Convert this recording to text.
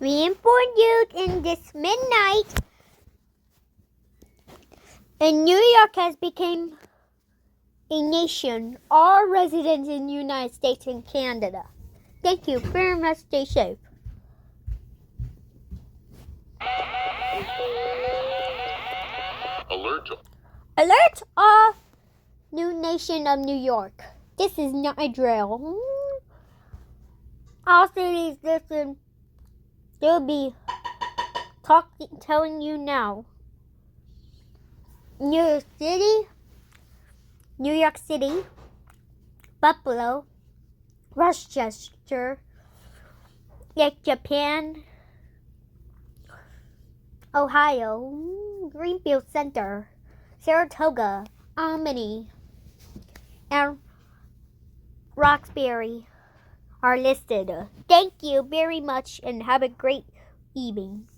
We inform you in this midnight, and New York has become a nation. All residents in the United States and Canada. Thank you very much. Stay safe. Alert all new nation of New York. This is not a drill. All cities listen. They'll be telling you now. New York City, Buffalo, Rochester, Lake Japan, Ohio, Greenfield Center, Saratoga, Albany, and Roxbury are listed. Thank you very much and have a great evening.